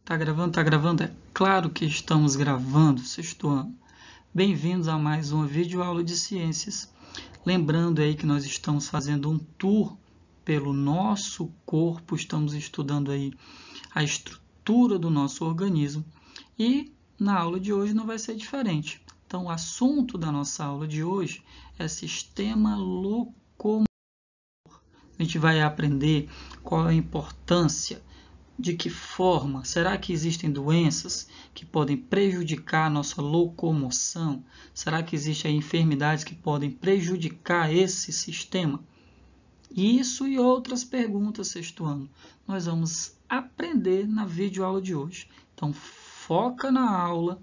Tá gravando? Tá gravando? É claro que estamos gravando, sexto ano. Bem-vindos a mais uma videoaula de ciências. Lembrando aí que nós estamos fazendo um tour pelo nosso corpo, estamos estudando aí a estrutura do nosso organismo e na aula de hoje não vai ser diferente. Então, o assunto da nossa aula de hoje é sistema locomotor. A gente vai aprender qual é a importância, de que forma, será que existem doenças que podem prejudicar a nossa locomoção? Será que existem enfermidades que podem prejudicar esse sistema? Isso e outras perguntas, sexto ano, nós vamos aprender na videoaula de hoje. Então, foca na aula,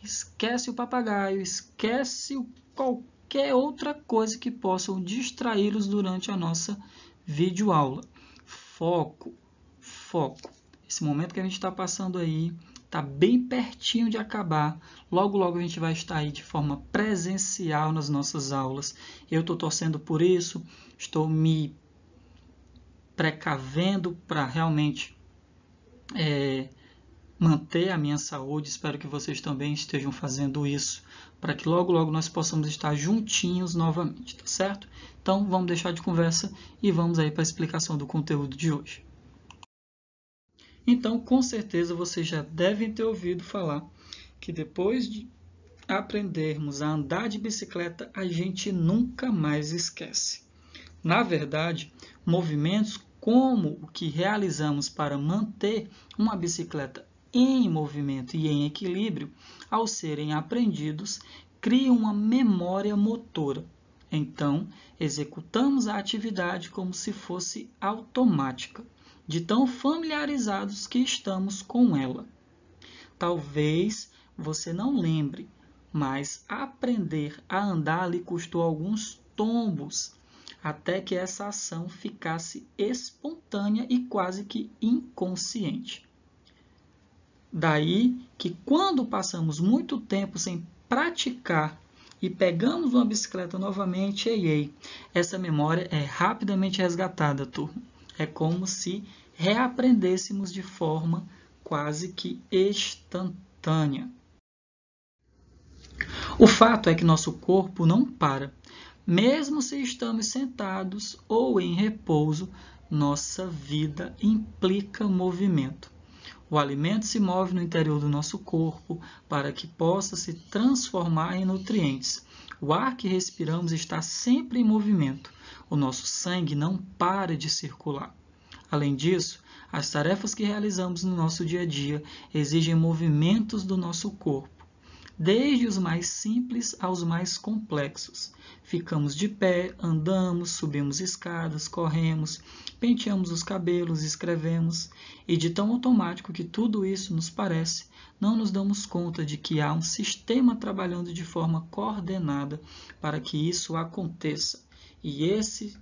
esquece o papagaio, esquece qualquer outra coisa que possam distraí-los durante a nossa videoaula. Foco, foco. Esse momento que a gente está passando aí está bem pertinho de acabar. Logo, logo a gente vai estar aí de forma presencial nas nossas aulas. Eu estou torcendo por isso, estou me precavendo para realmente manter a minha saúde. Espero que vocês também estejam fazendo isso, para que logo, logo nós possamos estar juntinhos novamente, tá certo? Então, vamos deixar de conversa e vamos aí para a explicação do conteúdo de hoje. Então, com certeza, vocês já devem ter ouvido falar que depois de aprendermos a andar de bicicleta, a gente nunca mais esquece. Na verdade, movimentos como o que realizamos para manter uma bicicleta em movimento e em equilíbrio, ao serem aprendidos, criam uma memória motora. Então, executamos a atividade como se fosse automática, de tão familiarizados que estamos com ela. Talvez você não lembre, mas aprender a andar lhe custou alguns tombos, até que essa ação ficasse espontânea e quase que inconsciente. Daí que quando passamos muito tempo sem praticar e pegamos uma bicicleta novamente, essa memória é rapidamente resgatada, turma. É como se reaprendêssemos de forma quase que instantânea. O fato é que nosso corpo não para. Mesmo se estamos sentados ou em repouso, nossa vida implica movimento. O alimento se move no interior do nosso corpo para que possa se transformar em nutrientes. O ar que respiramos está sempre em movimento. O nosso sangue não para de circular. Além disso, as tarefas que realizamos no nosso dia a dia exigem movimentos do nosso corpo, desde os mais simples aos mais complexos. Ficamos de pé, andamos, subimos escadas, corremos, penteamos os cabelos, escrevemos, e de tão automático que tudo isso nos parece, não nos damos conta de que há um sistema trabalhando de forma coordenada para que isso aconteça. E esse,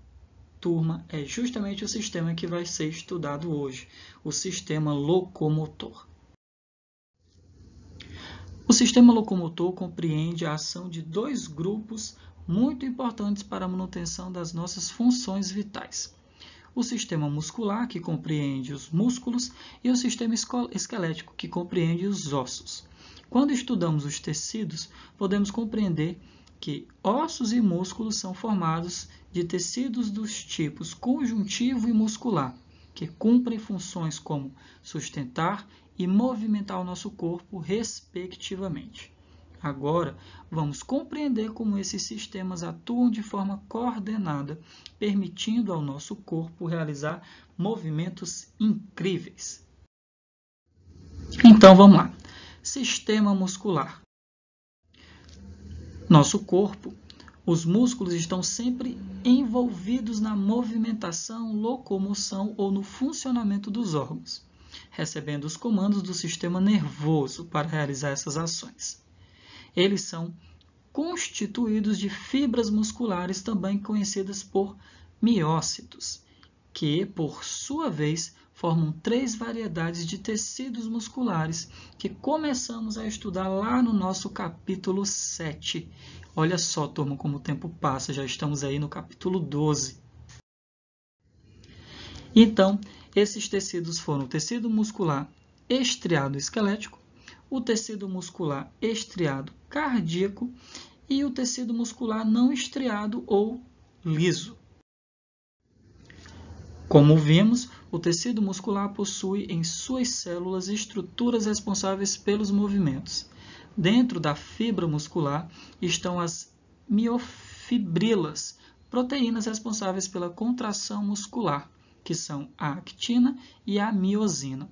turma, é justamente o sistema que vai ser estudado hoje, o sistema locomotor. O sistema locomotor compreende a ação de dois grupos muito importantes para a manutenção das nossas funções vitais. O sistema muscular, que compreende os músculos, e o sistema esquelético, que compreende os ossos. Quando estudamos os tecidos, podemos compreender que ossos e músculos são formados de tecidos dos tipos conjuntivo e muscular, que cumprem funções como sustentar e movimentar o nosso corpo, respectivamente. Agora, vamos compreender como esses sistemas atuam de forma coordenada, permitindo ao nosso corpo realizar movimentos incríveis. Então, vamos lá. Sistema muscular. Nosso corpo, os músculos estão sempre envolvidos na movimentação, locomoção ou no funcionamento dos órgãos, recebendo os comandos do sistema nervoso para realizar essas ações. Eles são constituídos de fibras musculares, também conhecidas por miócitos, que, por sua vez, formam 3 variedades de tecidos musculares que começamos a estudar lá no nosso capítulo 7. Olha só, turma, como o tempo passa, já estamos aí no capítulo 12. Então, esses tecidos foram o tecido muscular, estriado esquelético, o tecido muscular estriado cardíaco e o tecido muscular não estriado ou liso. Como vimos, o tecido muscular possui em suas células estruturas responsáveis pelos movimentos. Dentro da fibra muscular estão as miofibrilas, proteínas responsáveis pela contração muscular, que são a actina e a miosina.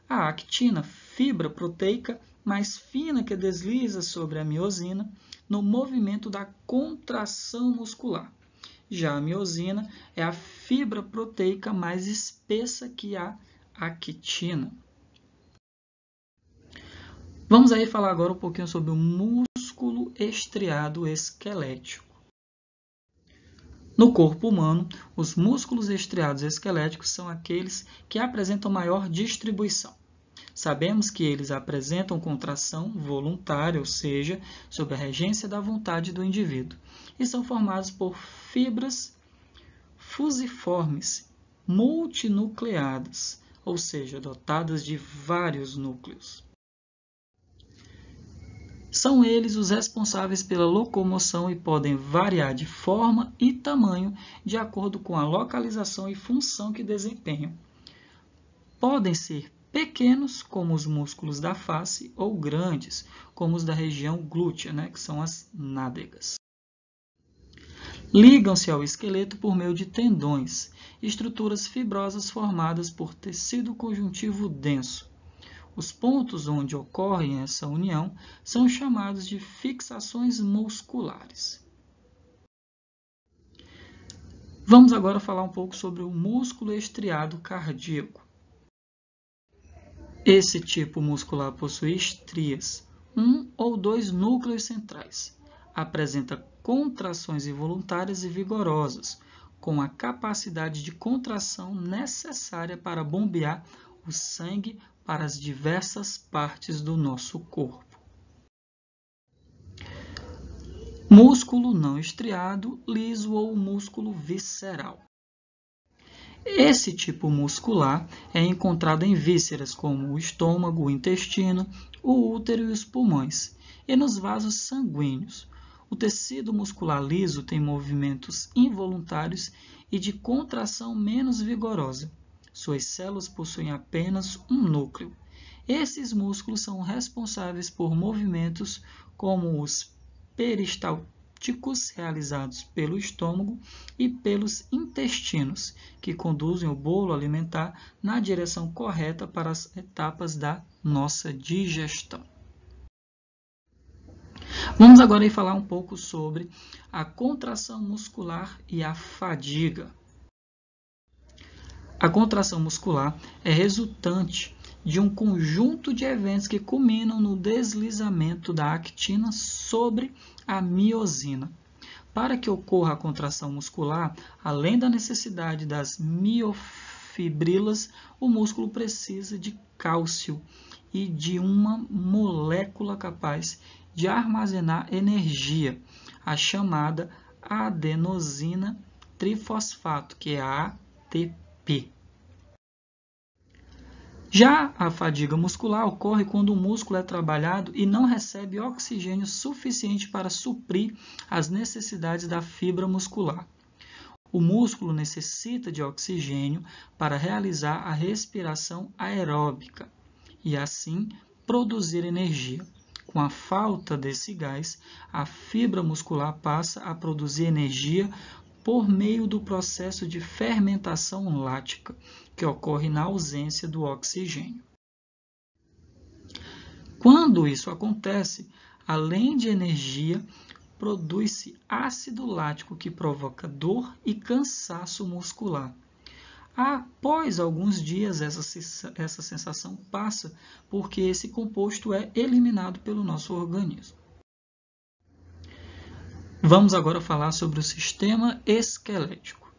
A actina, fibra proteica mais fina que desliza sobre a miosina no movimento da contração muscular. Já a miosina é a fibra proteica mais espessa que a actina. Vamos aí falar agora um pouquinho sobre o músculo estriado esquelético. No corpo humano, os músculos estriados esqueléticos são aqueles que apresentam maior distribuição. Sabemos que eles apresentam contração voluntária, ou seja, sob a regência da vontade do indivíduo, e são formados por fibras fusiformes, multinucleadas, ou seja, dotadas de vários núcleos. São eles os responsáveis pela locomoção e podem variar de forma e tamanho de acordo com a localização e função que desempenham. Podem ser pequenos, como os músculos da face, ou grandes, como os da região glútea, que são as nádegas. Ligam-se ao esqueleto por meio de tendões, estruturas fibrosas formadas por tecido conjuntivo denso. Os pontos onde ocorre essa união são chamados de fixações musculares. Vamos agora falar um pouco sobre o músculo estriado cardíaco. Esse tipo muscular possui estrias, um ou dois núcleos centrais. Apresenta contrações involuntárias e vigorosas, com a capacidade de contração necessária para bombear o sangue para as diversas partes do nosso corpo. Músculo não estriado, liso ou músculo visceral. Esse tipo muscular é encontrado em vísceras como o estômago, o intestino, o útero e os pulmões, e nos vasos sanguíneos. O tecido muscular liso tem movimentos involuntários e de contração menos vigorosa. Suas células possuem apenas um núcleo. Esses músculos são responsáveis por movimentos como os peristálticos realizados pelo estômago e pelos intestinos, que conduzem o bolo alimentar na direção correta para as etapas da nossa digestão. Vamos agora falar um pouco sobre a contração muscular e a fadiga. A contração muscular é resultante de um conjunto de eventos que culminam no deslizamento da actina sobre a miosina. Para que ocorra a contração muscular, além da necessidade das miofibrilas, o músculo precisa de cálcio e de uma molécula capaz de armazenar energia, a chamada adenosina trifosfato, que é a ATP. Já a fadiga muscular ocorre quando o músculo é trabalhado e não recebe oxigênio suficiente para suprir as necessidades da fibra muscular. O músculo necessita de oxigênio para realizar a respiração aeróbica e, assim, produzir energia. Com a falta desse gás, a fibra muscular passa a produzir energia por meio do processo de fermentação lática, que ocorre na ausência do oxigênio. Quando isso acontece, além de energia, produz-se ácido lático que provoca dor e cansaço muscular. Após alguns dias, essa sensação passa porque esse composto é eliminado pelo nosso organismo. Vamos agora falar sobre o sistema esquelético.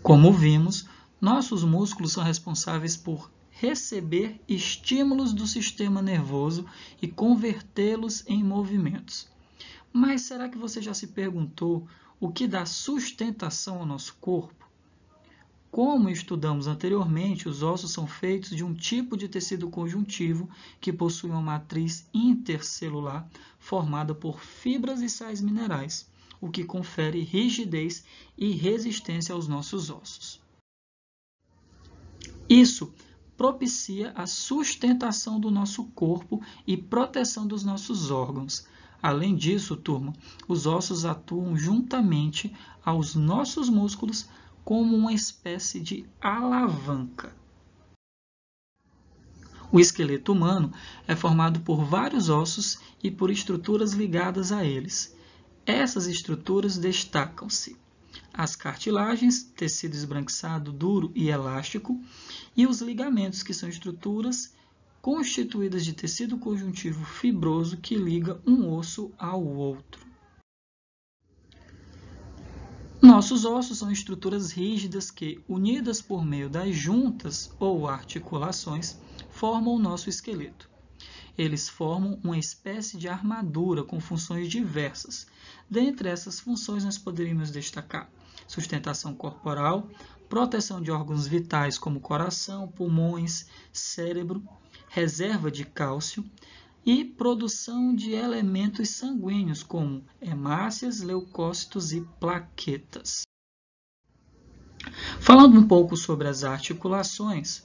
Como vimos, nossos músculos são responsáveis por receber estímulos do sistema nervoso e convertê-los em movimentos. Mas será que você já se perguntou o que dá sustentação ao nosso corpo? Como estudamos anteriormente, os ossos são feitos de um tipo de tecido conjuntivo que possui uma matriz intercelular formada por fibras e sais minerais, o que confere rigidez e resistência aos nossos ossos. Isso propicia a sustentação do nosso corpo e proteção dos nossos órgãos. Além disso, turma, os ossos atuam juntamente aos nossos músculos como uma espécie de alavanca. O esqueleto humano é formado por vários ossos e por estruturas ligadas a eles. Essas estruturas destacam-se as cartilagens, tecido esbranquiçado, duro e elástico, e os ligamentos, que são estruturas constituídas de tecido conjuntivo fibroso que liga um osso ao outro. Nossos ossos são estruturas rígidas que, unidas por meio das juntas ou articulações, formam o nosso esqueleto. Eles formam uma espécie de armadura com funções diversas. Dentre essas funções, nós poderíamos destacar sustentação corporal, proteção de órgãos vitais como coração, pulmões, cérebro, reserva de cálcio e produção de elementos sanguíneos como hemácias, leucócitos e plaquetas. Falando um pouco sobre as articulações,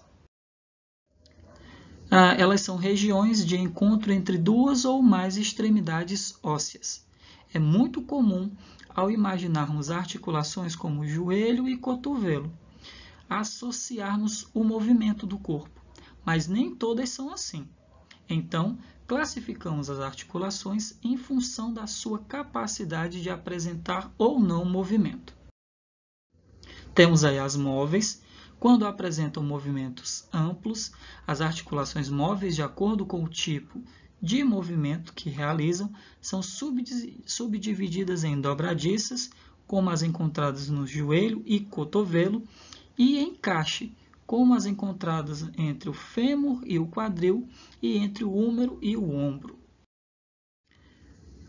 elas são regiões de encontro entre duas ou mais extremidades ósseas. É muito comum, ao imaginarmos articulações como joelho e cotovelo, associarmos o movimento do corpo, mas nem todas são assim. Então, classificamos as articulações em função da sua capacidade de apresentar ou não movimento. Temos aí as móveis. Quando apresentam movimentos amplos, as articulações móveis, de acordo com o tipo de movimento que realizam, são subdivididas em dobradiças, como as encontradas no joelho e cotovelo, e encaixe, como as encontradas entre o fêmur e o quadril e entre o húmero e o ombro.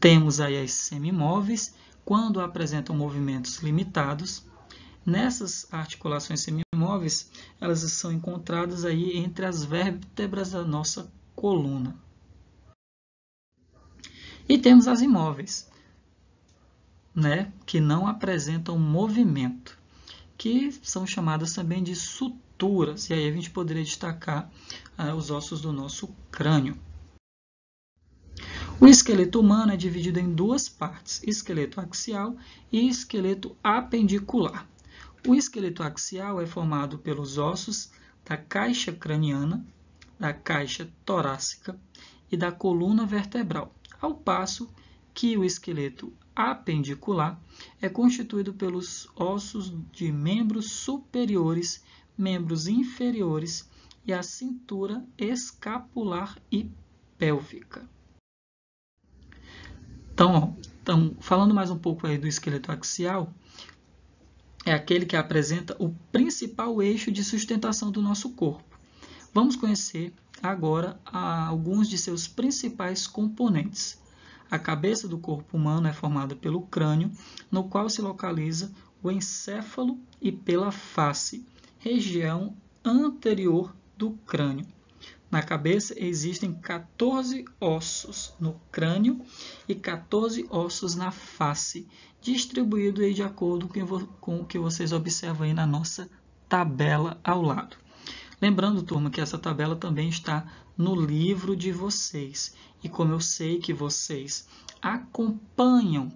Temos aí as semimóveis, quando apresentam movimentos limitados. Nessas articulações semimóveis, elas são encontradas aí entre as vértebras da nossa coluna. E temos as imóveis, que não apresentam movimento, que são chamadas também de suturas. E aí a gente poderia destacar os ossos do nosso crânio. O esqueleto humano é dividido em duas partes, esqueleto axial e esqueleto apendicular. O esqueleto axial é formado pelos ossos da caixa craniana, da caixa torácica e da coluna vertebral, ao passo que o esqueleto apendicular é constituído pelos ossos de membros superiores, membros inferiores e a cintura escapular e pélvica. Então, falando mais um pouco aí do esqueleto axial, é aquele que apresenta o principal eixo de sustentação do nosso corpo. Vamos conhecer agora alguns de seus principais componentes. A cabeça do corpo humano é formada pelo crânio, no qual se localiza o encéfalo, e pela face, região anterior do crânio. Na cabeça existem 14 ossos no crânio e 14 ossos na face, distribuídos aí de acordo com o que vocês observam aí na nossa tabela ao lado. Lembrando, turma, que essa tabela também está no livro de vocês. E como eu sei que vocês acompanham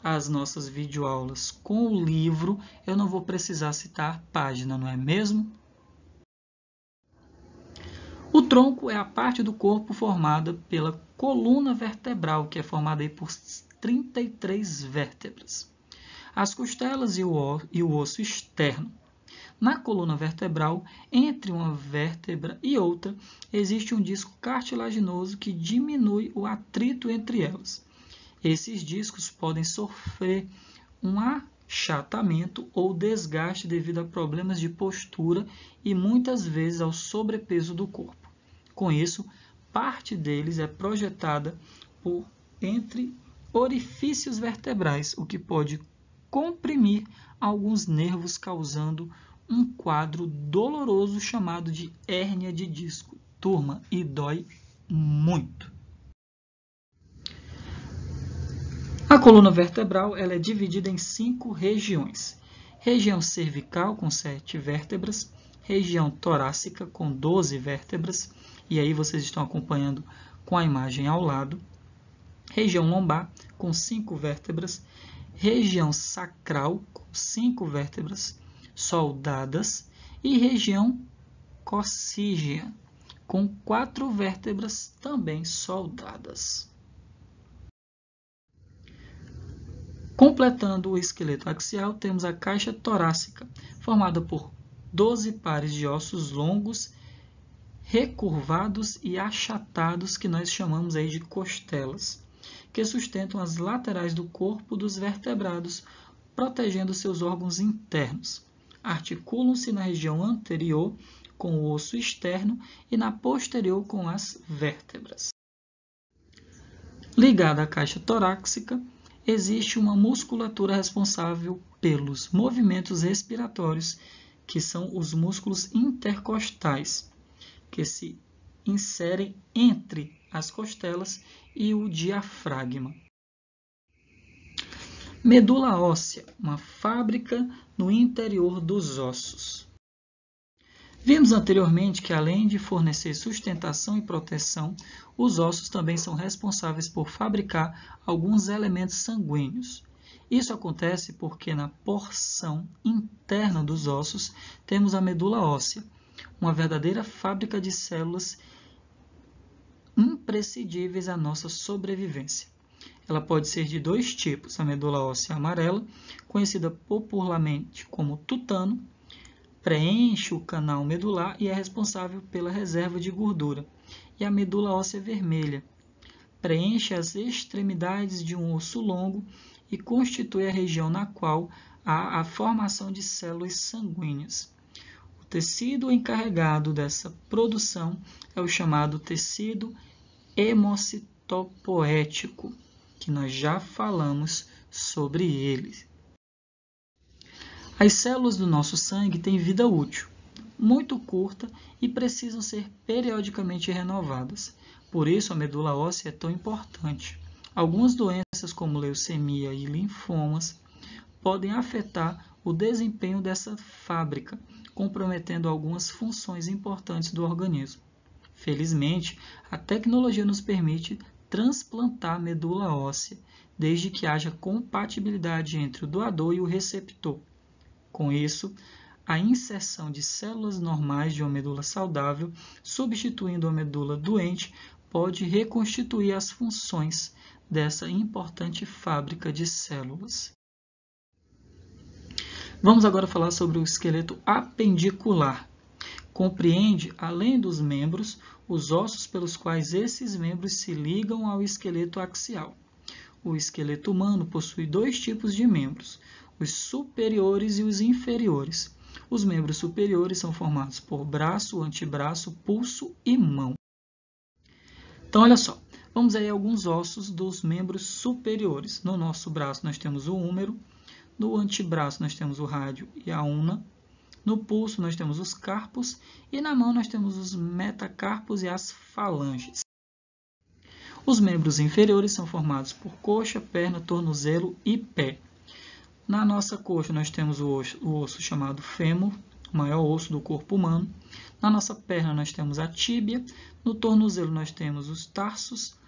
as nossas videoaulas com o livro, eu não vou precisar citar página, não é mesmo? O tronco é a parte do corpo formada pela coluna vertebral, que é formada aí por 33 vértebras. As costelas e o osso externo. Na coluna vertebral, entre uma vértebra e outra, existe um disco cartilaginoso que diminui o atrito entre elas. Esses discos podem sofrer um achatamento ou desgaste devido a problemas de postura e muitas vezes ao sobrepeso do corpo. Com isso, parte deles é projetada por entre orifícios vertebrais, o que pode comprimir alguns nervos, causando um quadro doloroso chamado de hérnia de disco. Turma, e dói muito. A coluna vertebral ela é dividida em 5 regiões. Região cervical, com 7 vértebras. Região torácica, com 12 vértebras. E aí vocês estão acompanhando com a imagem ao lado. Região lombar, com 5 vértebras. Região sacral, com 5 vértebras soldadas. E região coccígea, com 4 vértebras também soldadas. Completando o esqueleto axial, temos a caixa torácica, formada por 12 pares de ossos longos, recurvados e achatados, que nós chamamos aí de costelas, que sustentam as laterais do corpo dos vertebrados, protegendo seus órgãos internos. Articulam-se na região anterior com o osso externo e na posterior com as vértebras. Ligada à caixa torácica, existe uma musculatura responsável pelos movimentos respiratórios, que são os músculos intercostais, que se inserem entre as costelas e o diafragma. Medula óssea, uma fábrica no interior dos ossos. Vimos anteriormente que, além de fornecer sustentação e proteção, os ossos também são responsáveis por fabricar alguns elementos sanguíneos. Isso acontece porque na porção interna dos ossos temos a medula óssea, uma verdadeira fábrica de células imprescindíveis à nossa sobrevivência. Ela pode ser de 2 tipos: a medula óssea amarela, conhecida popularmente como tutano, preenche o canal medular e é responsável pela reserva de gordura, e a medula óssea vermelha preenche as extremidades de um osso longo e constitui a região na qual há a formação de células sanguíneas. O tecido encarregado dessa produção é o chamado tecido hemocitopoético, que nós já falamos sobre ele. As células do nosso sangue têm vida útil, muito curta, e precisam ser periodicamente renovadas. Por isso, a medula óssea é tão importante. Algumas doenças, como leucemia e linfomas, podem afetar o desempenho dessa fábrica, comprometendo algumas funções importantes do organismo. Felizmente, a tecnologia nos permite transplantar a medula óssea, desde que haja compatibilidade entre o doador e o receptor. Com isso, a inserção de células normais de uma medula saudável, substituindo a medula doente, pode reconstituir as funções dessa importante fábrica de células. Vamos agora falar sobre o esqueleto apendicular. Compreende, além dos membros, os ossos pelos quais esses membros se ligam ao esqueleto axial. O esqueleto humano possui 2 tipos de membros: os superiores e os inferiores. Os membros superiores são formados por braço, antebraço, pulso e mão. Então, olha só, vamos aí a alguns ossos dos membros superiores. No nosso braço nós temos o húmero, no antebraço nós temos o rádio e a una, no pulso nós temos os carpos e na mão nós temos os metacarpos e as falanges. Os membros inferiores são formados por coxa, perna, tornozelo e pé. Na nossa coxa nós temos o osso chamado fêmur, o maior osso do corpo humano. Na nossa perna nós temos a tíbia, no tornozelo nós temos os tarsos,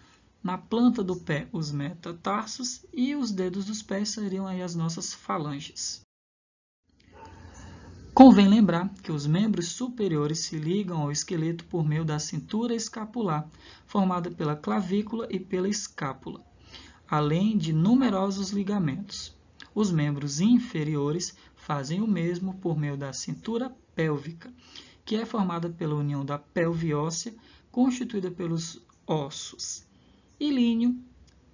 na planta do pé os metatarsos e os dedos dos pés seriam aí as nossas falanges. Convém lembrar que os membros superiores se ligam ao esqueleto por meio da cintura escapular, formada pela clavícula e pela escápula, além de numerosos ligamentos. Os membros inferiores fazem o mesmo por meio da cintura pélvica, que é formada pela união da pelve óssea, constituída pelos ossos ilíneo,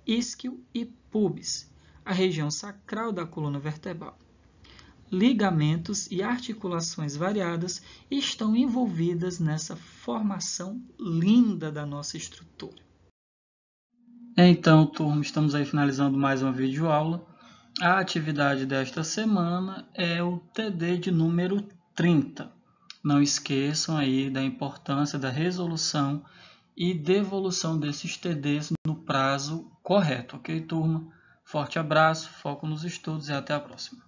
isquio e pubis, a região sacral da coluna vertebral. Ligamentos e articulações variadas estão envolvidas nessa formação linda da nossa estrutura. Então, turma, estamos aí finalizando mais uma videoaula. A atividade desta semana é o TD de número 30. Não esqueçam aí da importância da resolução e devolução desses TDs no prazo correto, ok, turma? Forte abraço, foco nos estudos e até a próxima.